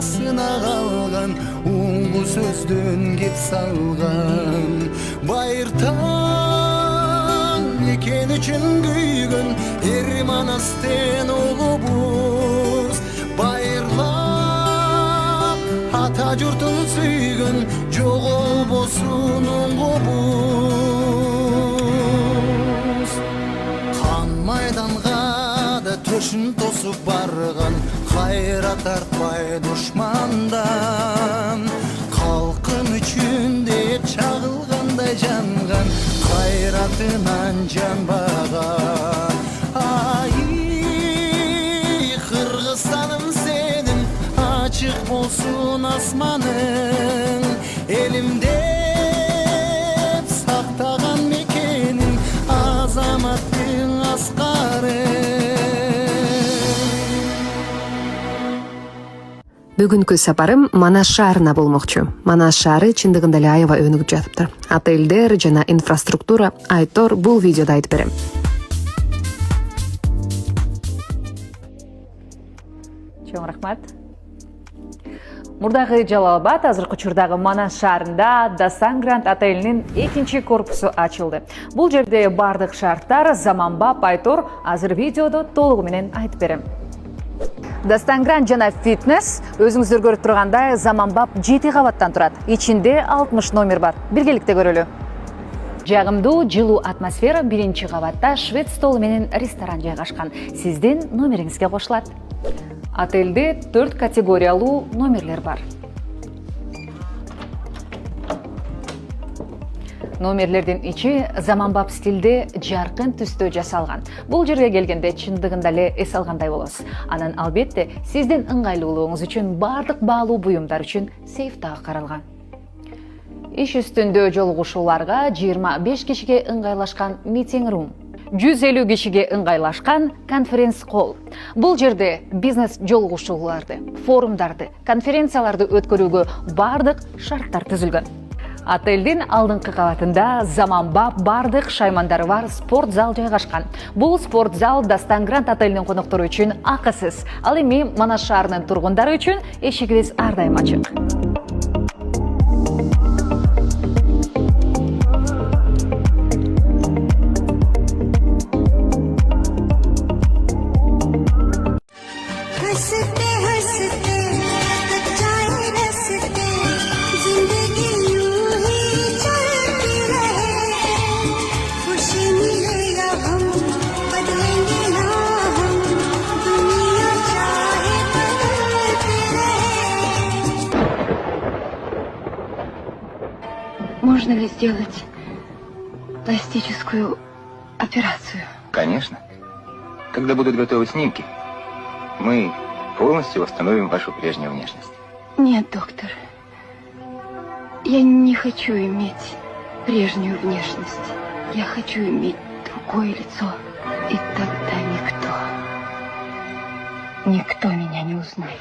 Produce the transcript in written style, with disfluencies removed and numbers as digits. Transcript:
арасына қалған, ұңғы сөзден кеп салған. Байыртан екен үшін күйгін, ерманастен ұлыбыз. Байырлап ата жұртын сүйгін, жоқ болсын ұңғыбыз. Қан майданға да төшін тосып барған, қайрат артпай дұшмандан. Халқым үшін де чағылғандай жанған, қайратынан жанбаған. Ай, Қырғызстаным сенің, ашық болсын асманың. Елімдеп сақтаған мекенің, азаматтың асқары. Бүгүнкү сапарым Манас шаарына болмокчу. Манас шаары чындыгында эле аябай өнүгүп жатыптыр. Отелдер жана инфраструктура айтор бул видеодо айтып берем. Чоң рахмат. Мурдагы Жалал-Абад, азыркы учурдагы Манас шаарында Дастан Гранд отелинин 2 корпусу ачылды. Бул жерде бардык шарттар заманбап айтор азыр видеодо толугу менен айтып берем. Дастан Гранд жана фитнес өзүңүздөр көрүп тургандай заманбап 7 кабаттан турат. Ичинде 60 номер бар. Биргеликте көрөлү. Жагымдуу жылуу атмосфера 1 кабатта швед столу менен ресторан жайгашкан. Сиздин номериңизге кошулат. Отелде 4 категориялуу номерлер бар. Номерлердин ичи заманбап стилде жаркын түстө жасалган. Бул жерге келгенде чындыгында эле эс алгандай болосуз. Анан албетте сиздин ыңгайлуулугуңуз үчүн бардык баалуу буюмдар үчүн сейф дагы каралган. Иш үстүндө жолугушууларга 25 кишиге ыңгайлашкан митинг рум, 150 кишиге ыңгайлашкан конференц холл. Бул жерде бизнес жолугушууларды, форумдарды, конференцияларды өткөрүүгө бардык шарттар түзүлгөн. Отелдин алдыңкы кабатында заманбап бардык шаймандары бар спорт зал жайгашкан. Бул спорт зал Дастан Гранд отелинин коноктору үчүн акысыз. Ал эми Манас шаарынын тургундары үчүн эшигибиз ар дайым ачык. Можно ли сделать пластическую операцию? Конечно. Когда будут готовы снимки, мы полностью восстановим вашу прежнюю внешность. Нет, доктор. Я не хочу иметь прежнюю внешность. Я хочу иметь другое лицо. И тогда никто меня не узнает.